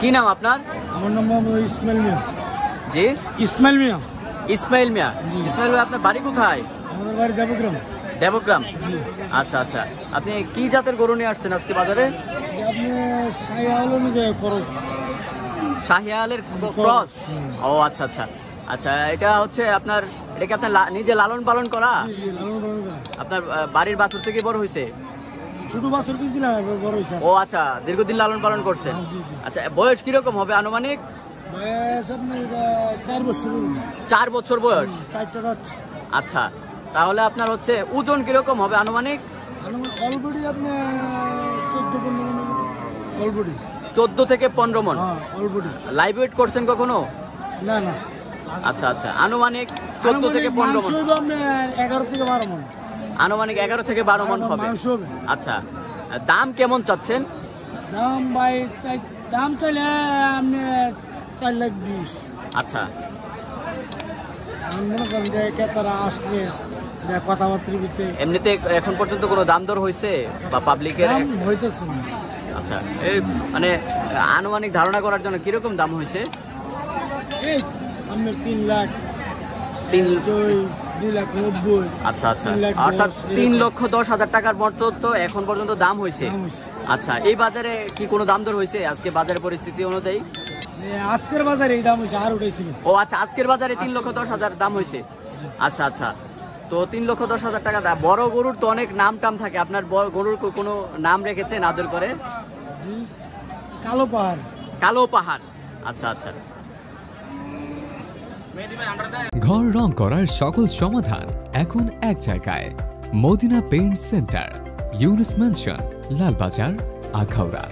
কি নাম আপনার? আমার নাম মোহাম্মদ ইসমাইল মিয়া। জি, ইসমাইল মিয়া। ইসমাইল মিয়া। ইসমাইল ভাই, আপনার বাড়ি কোথায়? আমাদের বাড়ি দেবগ্রাম। দেবগ্রাম। জি। আচ্ছা আচ্ছা, আপনি কি জাতের গরু নিয়ে আসছেন আজকে বাজারে? আপনি শাহিওয়াল অনুযায়ী খরচ। শাহিয়ালের ক্রস? ও আচ্ছা আচ্ছা আচ্ছা, এটা হচ্ছে আপনার, এটা কি আপনার নিজে লালন পালন করা? জি জি, লালন পালন করা। আপনার বাড়ির বাছুর থেকে বড় হয়েছে? ছোট বাছুর কিনছিলাম, বড় হয়েছে। ও আচ্ছা, দীর্ঘদিন লালন পালন করছেন। জি জি। আচ্ছা, বয়স কিরকম হবে আনুমানিক? বয়স আপনার 4 বছর। 4 বছর বয়স। 4টা রাত। আচ্ছা, তাহলে আপনার হচ্ছে ওজন কিরকম হবে আনুমানিক? অলরেডি আপনি 14-15 মন। অলরেডি 14 থেকে 15 মন। হ্যাঁ, অলরেডি। লাইভ ওয়েট করছেন কখনো? না না। আচ্ছা আচ্ছা, আনুমানিক 14 থেকে 15 মন। আপনি 11 থেকে 12 মন। আনুমানিক 11 থেকে 12 মন হবে। মাংস হবে। আচ্ছা, দাম কেমন চাচ্ছেন? দাম ভাই দাম চাইলে আপনি 4,20,000। আচ্ছা, আমি মনে করেন যে ক্রেতারা আসলে কথাবার্তার ভিতরে এমনিতে এখন পর্যন্ত কোনো দাম দর হয়েছে বা পাবলিকের? দাম হইতেছে না। আচ্ছা, এই মানে আনুমানিক ধারণা করার জন্য কিরকম দাম হয়েছে? এই আপনার 3 লাখ, 2,90,000। আচ্ছা আচ্ছা, অর্থাৎ 3,10,000 টাকার মতো তো এখন পর্যন্ত দাম হয়েছে। আচ্ছা, এই বাজারে কি কোনো দাম দর হয়েছে আজকে বাজারের পরিস্থিতি অনুযায়ী? আজকের বাজারে এই দাম হয়েছে, আর উঠেছিল। ও আচ্ছা, আজকের বাজারে 3,10,000 দাম হয়েছে। আচ্ছা আচ্ছা, তো 3,10,000 টাকা দাম। বড় গরুর তো অনেক নাম টাম থাকে, আপনার বড় গরুর কোনো নাম রেখেছেন আদর করে? কালো পাহাড়। কালো পাহাড়। আচ্ছা আচ্ছা। ঘর রং করার সকল সমাধান এখন এক জায়গায়, Madina paint centre, Yunus mansion, Lalbazar, Akhaura.